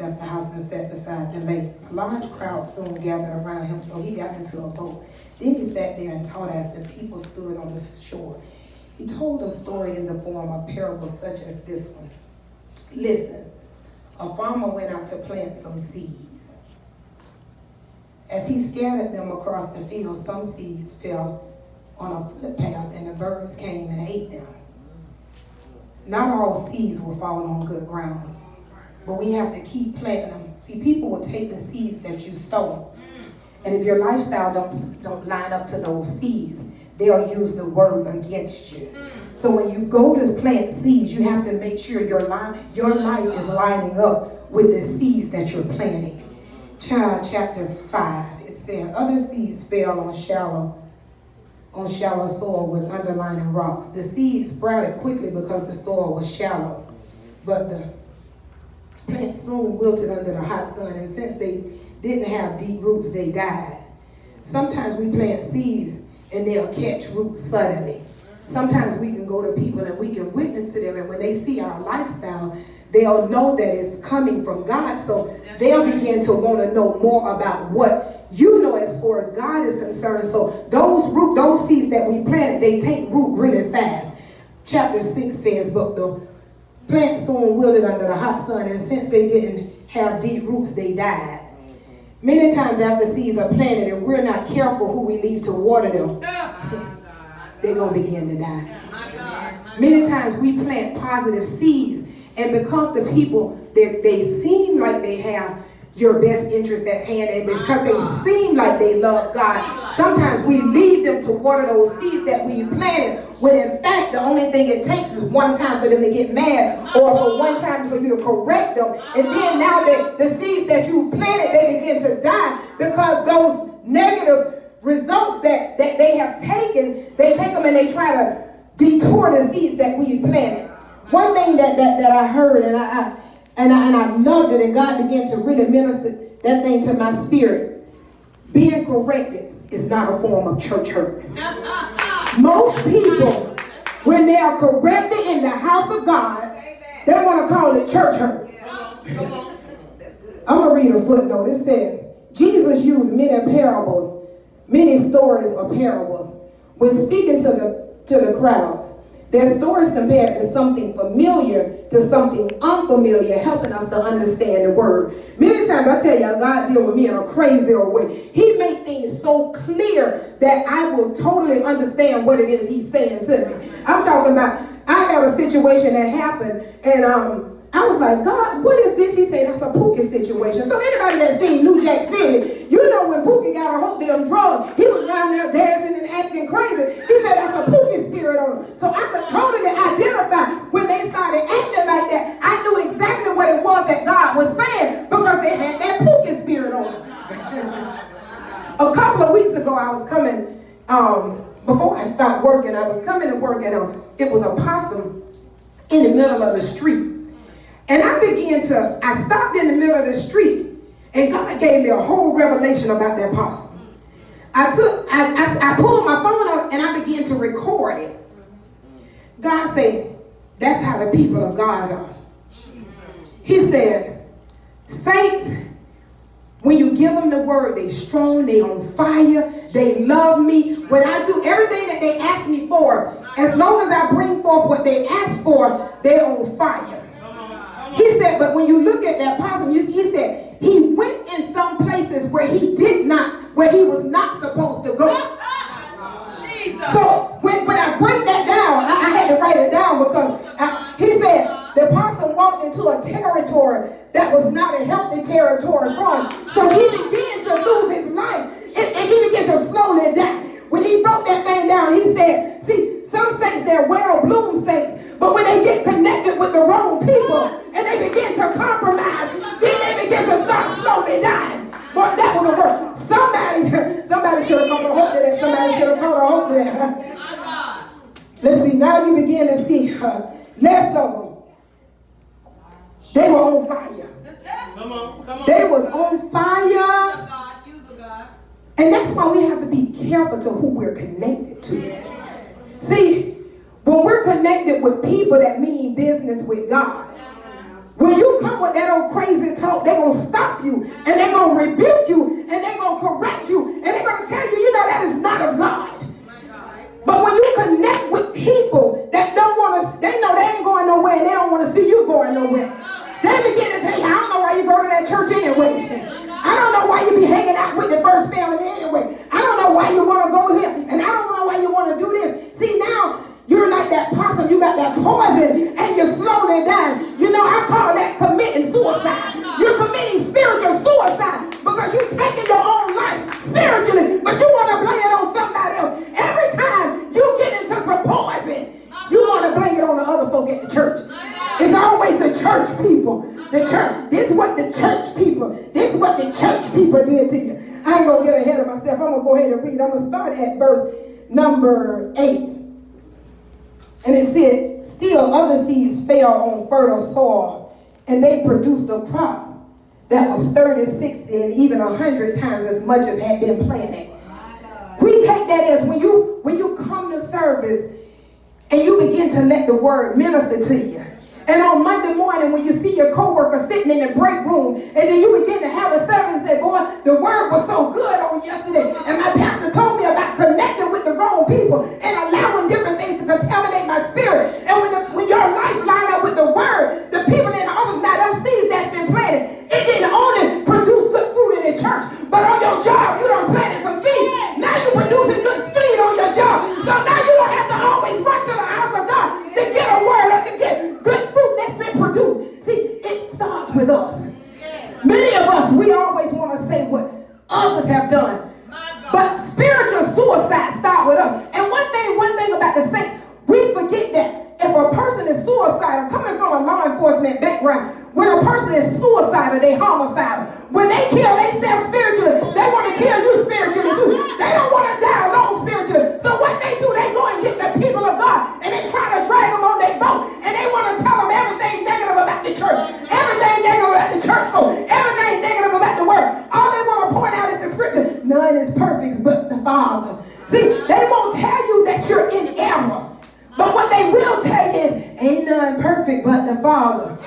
left the house and sat beside the lake. A large crowd soon gathered around him, so he got into a boat. Then he sat there and taught as the people stood on the shore. He told a story in the form of parables such as this one. Listen, a farmer went out to plant some seeds. As he scattered them across the field, some seeds fell on a footpath and the birds came and ate them. Not all seeds will fall on good grounds, but we have to keep planting them. See, people will take the seeds that you sow, and if your lifestyle don't line up to those seeds, they'll use the word against you. So when you go to plant seeds, you have to make sure your life is lining up with the seeds that you're planting. Chapter 5, it said, other seeds fell on shallow soil with underlying rocks. The seeds sprouted quickly because the soil was shallow, but the plant soon wilted under the hot sun, and since they didn't have deep roots, they died. Sometimes we plant seeds and they'll catch roots suddenly. Sometimes we can go to people and we can witness to them, and when they see our lifestyle, they'll know that it's coming from God, so they'll begin to want to know more about what you know as far as God is concerned. So those seeds that we planted, they take root really fast. Chapter 6 says, but the plant soon wilted under the hot sun, and since they didn't have deep roots, they died. Many times after seeds are planted and we're not careful who we leave to water them, they're going to begin to die. Many times we plant positive seeds, and because the people, they seem like they have your best interest at hand, and because they seem like they love God, sometimes we leave them to water those seeds that we planted, when in fact the only thing it takes is one time for them to get mad, or for one time for you to correct them, and then now the seeds that you planted, they begin to die because those negative results that they have taken, they take them and they try to detour the seeds that we planted. One thing that I heard, and I loved it, and God began to really minister that thing to my spirit. Being corrected is not a form of church hurt. Most people, when they are corrected in the house of God, they want to call it church hurt. I'm going to read a footnote. It said, Jesus used many stories or parables when speaking to the crowds. Their stories compared to something familiar to something unfamiliar, helping us to understand the word. Many times I tell you, God deal with me in a crazy way. He made things so clear that I will totally understand what it is he's saying to me. I'm talking about, I had a situation that happened, and I was like, God, what is this? He said, that's a Pookie situation. So anybody that's seen New Jack City, you know when Pookie got a hold of them drugs, he was around there dancing and acting crazy. He said, that's a Pookie spirit on him. So I could totally identify when they started acting like that. I knew exactly what it was that God was saying because they had that Pookie spirit on them. A couple of weeks ago, I was coming, before I stopped working, I was coming to work, and it was a possum in the middle of the street. And I stopped in the middle of the street, and God gave me a whole revelation about that possum. I pulled my phone up and I began to record it. God said, that's how the people of God are. He said, saints, when you give them the word, they strong, they on fire, they love me. When I do everything that they ask me for, as long as I bring forth what they ask for, they're on fire. He said, but when you look at that possum, he said, he went in some places where he was not supposed to go. So when I break that down, I had to write it down because he said the possum walked into a territory that was not a healthy territory for him. So he began to lose his life, and he began to slowly die. When he broke that thing down, he said, see, some saints, they're well-bloomed saints, but when they get connected with the wrong people and they begin to compromise, then they begin to start slowly dying. But that was a word. Somebody should have caught a hold of that. Somebody should have caught a hold of that. Let's see, now you begin to see less of them. They were on fire. Come on. They was on fire. And that's why we have to be careful to who we're connected to. See, when we're connected with people that mean business with God, When you come with that old crazy talk, they're going to stop you, and they're going to rebuke you, and they're going to correct you, and they're going to tell you, you know, that is not of God. But when you connect with people that don't want to, they know they ain't going nowhere, and they don't want to see you going nowhere, they begin to tell you, I don't know why you go to that church anyway. I don't know why you be hanging out with the first family anyway. I don't know why you want to go here, and I don't know why you want to do this. See, now you're like that possum. You got that poison, and you're slowly dying. You know, I call that committing suicide. You're committing spiritual suicide because you're taking your own life spiritually, but you want to blame it on somebody else. Every time you get into some poison, you want to blame it on the other folk at the church. It's always the church people. The church. This is what the church people. This is what the church people did to you. I ain't gonna get ahead of myself. I'm gonna go ahead and read. I'm gonna start at verse number 8. And it said, still other seeds fell on fertile soil, and they produced a crop that was 30, 60, and even 100 times as much as had been planted. We take that as when you come to service and you begin to let the word minister to you. And on Monday morning, when you see your coworker sitting in the break room, and then you begin to have a service and say, boy, the word was so good on yesterday, and my pastor told me about connecting with the wrong people and allowing different things to contaminate my spirit. And when your life line up with the word, the people in the office, now them seeds that's been planted, it didn't only produce good fruit in the church, but on your job, you done planted some seeds. Now you're producing good speed on your job. So now you don't have to always run to the house of God to get a word or to get good fruit that's been produced. See, it starts with us. Many of us, we always want to say what others have done. But spiritual suicide starts with us. And one thing about the saints, we forget that if a person is suicidal, coming from a law enforcement background, when a person is suicidal, they homicidal. When they kill themselves spiritually, they want to kill you spiritually too. They don't want to die alone spiritually. So what they do, they go and get the people of God, and they try to drag them on their boat, and they want to tell them everything negative about the church, everything negative about the church folk, everything negative about the word. All they want to point out is the scripture. None is perfect but the Father. See, they won't tell you that you're in error. But what they will tell you is, ain't none perfect but the Father.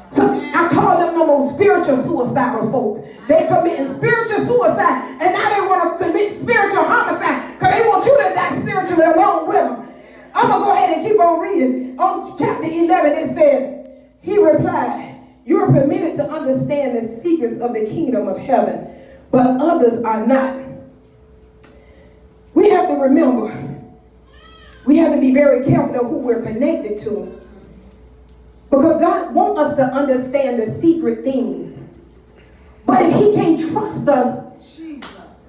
So I call them the most spiritual suicidal folk. They committing spiritual suicide, and now they want to commit spiritual homicide because they want you to die spiritually along with them. I'm going to go ahead and keep on reading. On chapter 11, it said, he replied, you are permitted to understand the secrets of the kingdom of heaven, but others are not. We have to remember, we have to be very careful of who we're connected to. Because God wants us to understand the secret things. But if he can't trust us,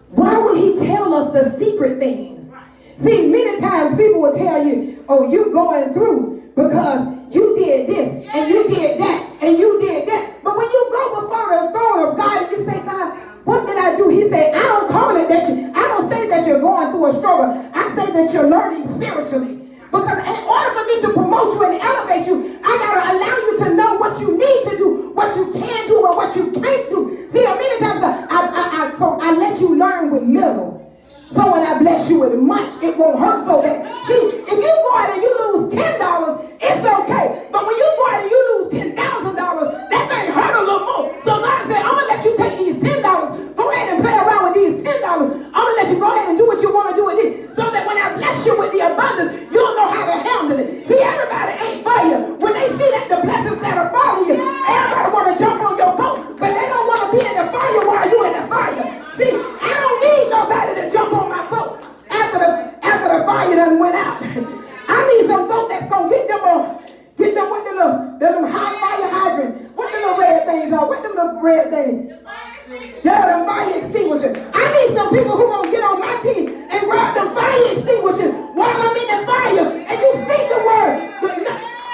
why would he tell us the secret things? See, many times people will tell you, oh, you're going through because you did this, and you did that, and you did that. But when you go before the throne of God and you say, God, what did I do? He said, I don't call it that I don't say that you're going through a struggle. I say that you're learning spiritually. Because in order for me to promote you and elevate you, I got to allow you to know what you need to do, what you can do, and what you can't do. See, many times I let you learn with little. So when I bless you with much, it won't hurt so bad. See, if you go out and you lose $10, it's okay. But when you go out and you lose $10,000, that thing hurt a little more. So God said, I'm going to let you take these $10. Go ahead and play around with these $10. I'm going to let you go ahead and do what you want to do with it. So that when I bless you with the abundance, you'll know how to handle it. See, everybody ain't for you. When they see that the blessings that are following you, everybody want to jump on your boat, but they don't want to be in the fire while you in the fire. See, I don't need nobody to jump on my boat after the fire done went out. I need some boat that's gonna get them with the little high fire hydrant. What the little red things are? What them little red things? Yeah, them fire extinguishers. I need some people who gonna get on my team and grab them fire extinguishers while I'm in the fire. And you speak the word.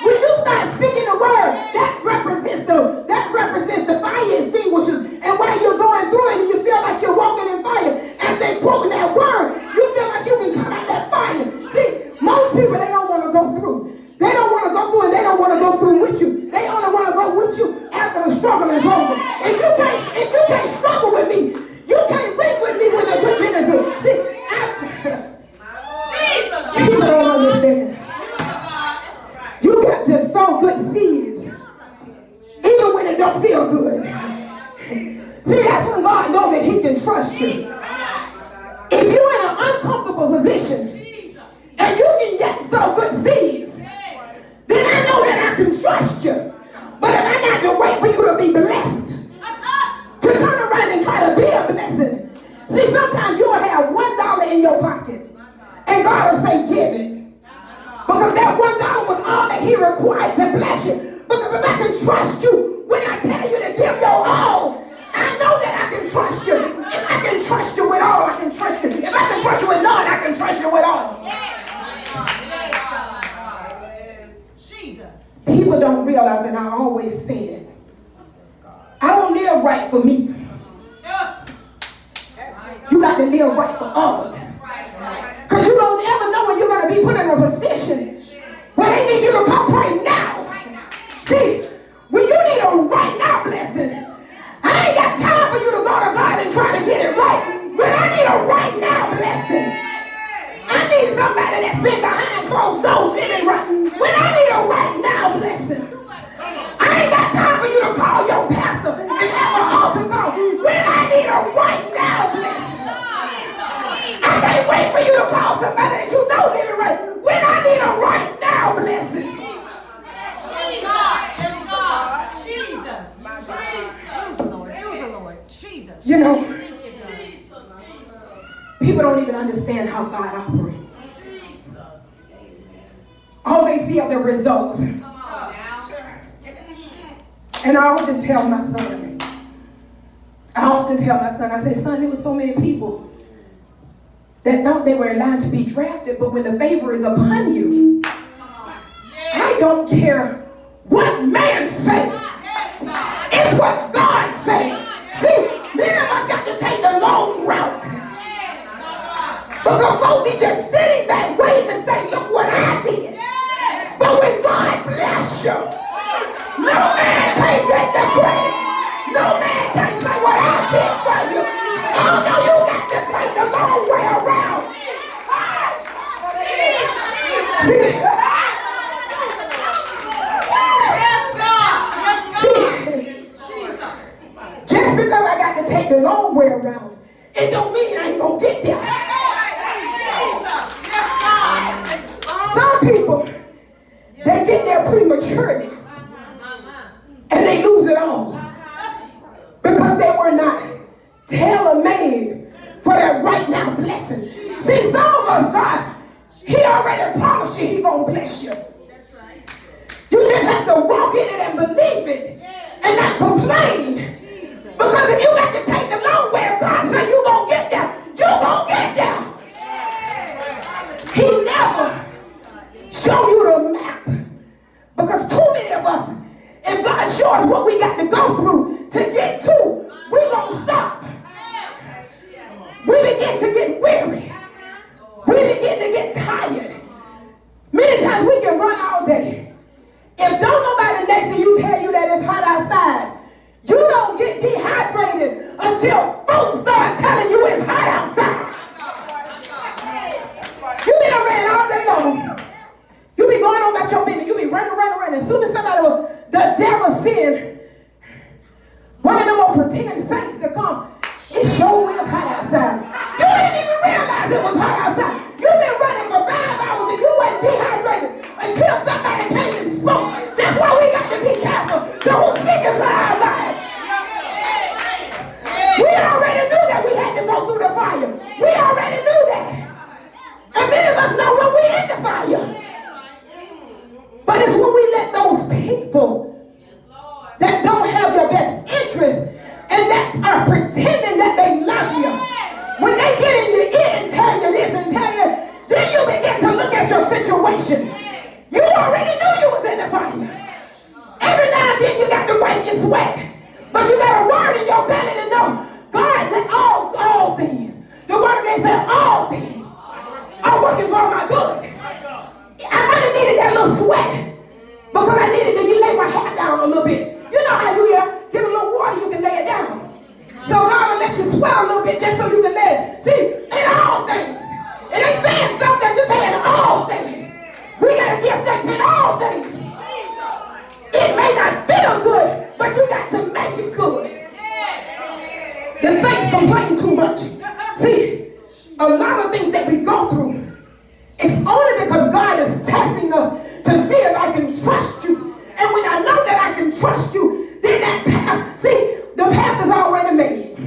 When you start speaking the word, that represents the fire extinguishers. And while you're going through it and you feel like you're walking in fire, as they quote that word, you feel like you can come out that fire. See, most people, they don't want to go through. They don't want to go through, and they don't want to go through with you. They only want to go with you after the struggle is over. If you can't struggle with me, you can't reap with me with a good minister. See, that's when God knows that he can trust you. If you're in an uncomfortable position and you can get sow good seeds, then I know that I can trust you. But if I got to wait for you to be blessed, to turn around and try to be a blessing. See, sometimes you'll have $1 in your pocket and God will say, give it. Because that $1 was all that he required to bless you. Because if I can trust you when I tell you to give your all, I know that I can trust you. If I can trust you with all, I can trust you. If I can trust you with none, I can trust you with all. Jesus. People don't realize, and I always say it, I don't live right for me. You got to live right for others. Because you don't ever know when you're going to be put in a position where they need you to come right now. See, when you need a right now blessing, I ain't got time for you to go to God and try to get it right. When I need a right now blessing, I need somebody that's been behind closed doors living right. When I need a right now blessing, I ain't got time for you to call your pastor and have an altar call. When I need a right now blessing, I can't wait for you to call somebody that you know living right. When I need a right now blessing. Jesus. You know, people don't even understand how God operates. All they see are the results. And I often tell my son, I say, son, there were so many people that thought they were in line to be drafted, but when the favor is upon you, I don't care what man say. It's what God say. See, many of us got to take the long route. Because folks be just sitting back waiting and say, look what I did. But when God bless you, no man can get the credit. No man can say what I did for you. Oh no, you got to take the long way around. Just because I got to take the long way around, it don't mean I ain't gonna get there. Some people, they get there prematurely and they lose it all because they were not tailor-made for that right now blessing. See, some of us, God, he already promised you he's gonna bless you. You just have to walk in it and believe it and not complain. Because if you got to take the long way, if God said you're going to get there, you're going to get there. He never show you the map. Because too many of us, if God shows us what we got to go through to get to, we're going to stop. We begin to get weary. We begin to get tired. Many times we can run all day. If don't nobody next to you tell you that it's hot outside, you don't get dehydrated until folks start telling you it's hot outside. You been around all day long. You be going on about your business. You be running. As soon as somebody the devil send one of them old pretend saints to come, it sure is hot outside. You didn't even realize it was hot outside. You've been running for 5 hours and you weren't dehydrated until somebody came and spoke. That's why we got to be careful to who's speaking to our lives. We already knew that we had to go through the fire. We already knew that. And many of us know when we're in the fire. But it's when we let those people that don't have your best interest and that are pretending that they love you, when they get in your ear and tell you this and tell you, then you begin to look at your situation. You already knew you was in the fire. Every now and then you got to wipe your sweat. But you got a word in your belly to know, God, let all things, the word of God said all things are working for my good. I might have needed that little sweat because I needed to lay my hair down a little bit. You know how you get a little water, you can lay it down. So God will let you sweat a little bit just so you can let it. See, in all things. It ain't saying something, just saying all things. We got to give thanks in all things. It may not feel good, but you got to make it good. complain too much. See, a lot of things that we go through, it's only because God is testing us to see if I can trust you. And when I know that I can trust you, then that path, see, the path is already made.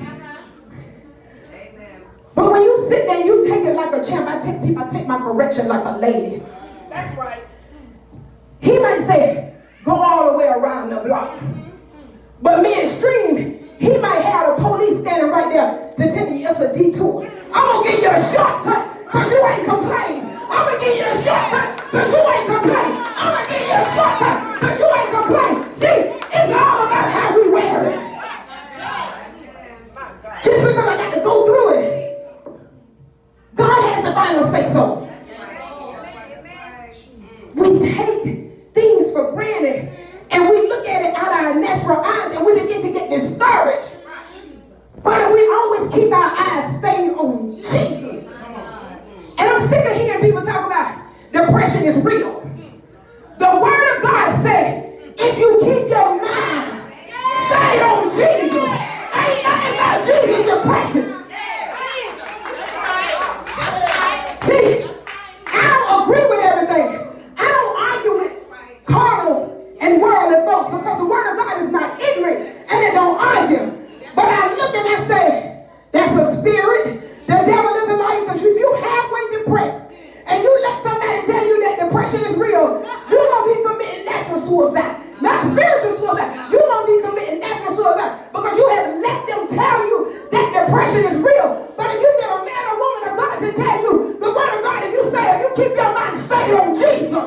But when you sit there, you take it like a champ. I take my correction like a lady. That's right. He might say, go all the way around the block. But midstream, he might have the police standing right there to tell you it's a detour. I'm going to give you a shortcut because you ain't complain. I'm going to give you a shortcut because you ain't complain. I'm going to give you a shortcut because you ain't complain. See, it's all about how we wear it. Just because I got to go through it, God has the final say so. We take things for granted and we look at it out of our natural eyes and we begin to get discouraged. But if we always keep our eyes stayed on Jesus. And I'm sick of hearing people talk about depression is real. The word of God said, if you keep your mind stayed on Jesus, ain't nothing about Jesus depressing. See, I don't agree with everything. I don't argue with carnal and worldly folks because the word of God is not ignorant and it don't argue. But I look and I say, that's a spirit. The devil is a liar because if you halfway depressed and you let somebody tell you that depression is real, you're going to be committing natural suicide. Not spiritual suicide. You're going to be committing natural suicide because you have let them tell you that depression is real. But if you get a man or woman of God to tell you the word of God, if you keep your mind stayed on Jesus,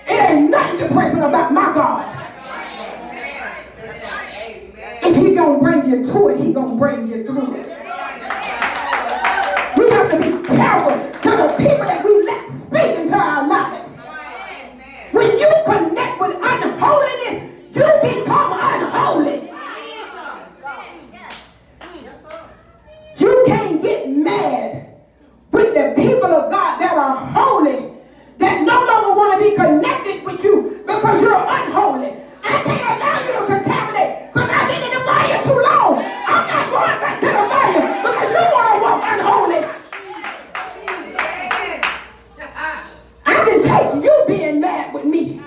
it ain't nothing depressing about my God. If he gonna bring you to it, he gonna bring you through it. We have to be careful to the people that we let speak into our lives. When you connect with unholiness, you become unholy. You can't get mad with the people of God that are holy, that no longer want to be connected with you because you're unholy. I can't allow you to contaminate because I've been in the fire too long. I'm not going back to the fire because you want to walk unholy. I can take you being mad with me,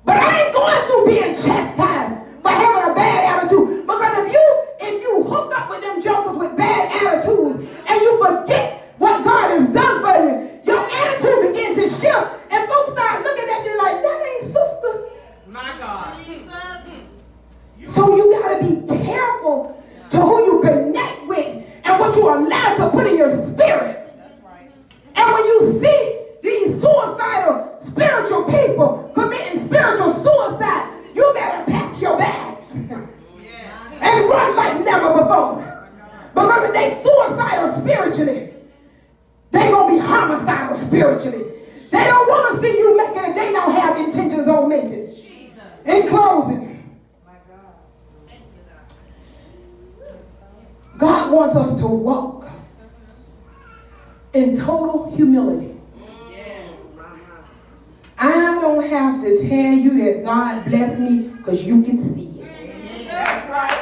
but I ain't going through being chastised for having a bad attitude. Because if you hook up with them jokers with bad attitudes and you forget what God has done for you, your attitude begins to shift and folks start looking at you like, that ain't sister. My God. So you got to be careful to who you connect with and what you allow to put in your spirit. That's right. And when you see these suicidal spiritual people committing spiritual suicide, you better pack your bags and run like never before. Because if they suicidal spiritually, they going to be homicidal spiritually. They don't want to see you make it if they don't have intentions on making it. In closing, God wants us to walk in total humility. I don't have to tell you that God bless me because you can see it. That's right.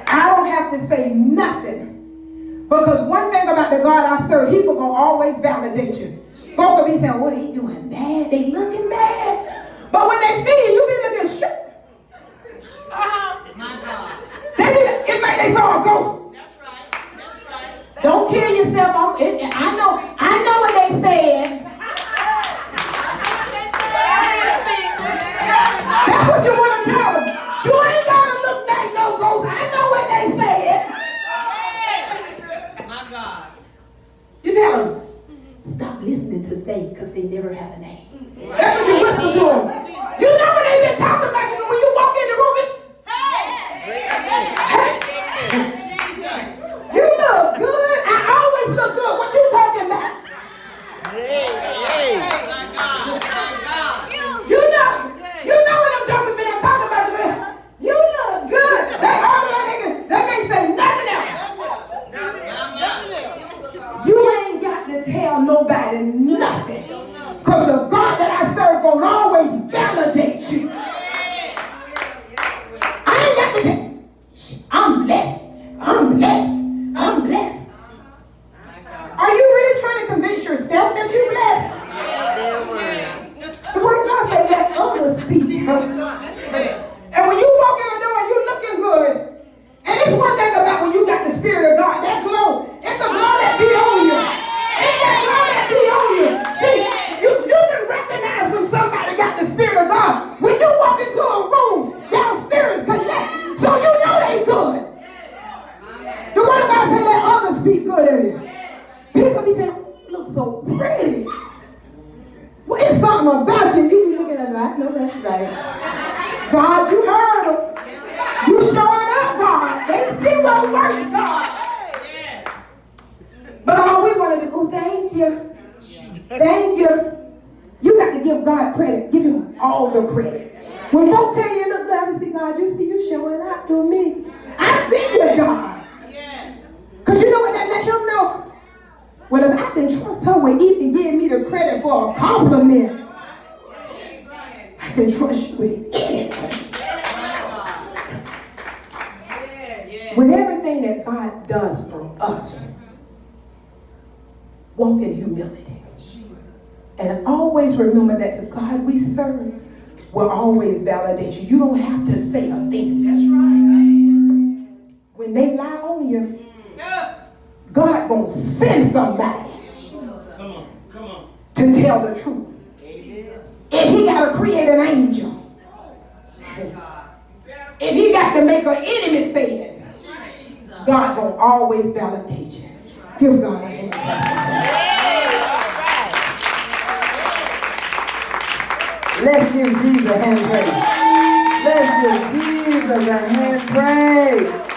I don't have to say nothing because one thing about the God I serve, he will gonna always validate you. Folk will be saying, what are they doing bad? They looking bad. But when they see you, you be looking shook. My God. It's like they saw a ghost. That's right. That's right. Don't kill yourself. I know what they said. That's what you want to tell them. You ain't got to look like no ghost. I know what they said. My God. You tell them, stop listening to they because they never have a name. That's what you whisper to them. You know when they've been talking about you when you walk in the room. You look good. I always look good. What you talking about? You know when them jokers been talking about you. You look good. They all that they can't say nothing else. You ain't got to tell nobody nothing. Because the God that I serve gonna always validate you. I ain't got to tell. I'm blessed. When everything that God does for us, walk in humility. And always remember that the God we serve will always validate you. You don't have to say a thing. That's right. When they lie on you, God gonna send somebody Come on. to tell the truth. If he gotta create an angel, if he got to make an enemy say it, God gonna always validate you. Give God a hand. Let's give Jesus a hand praise. Let's give Jesus a hand praise.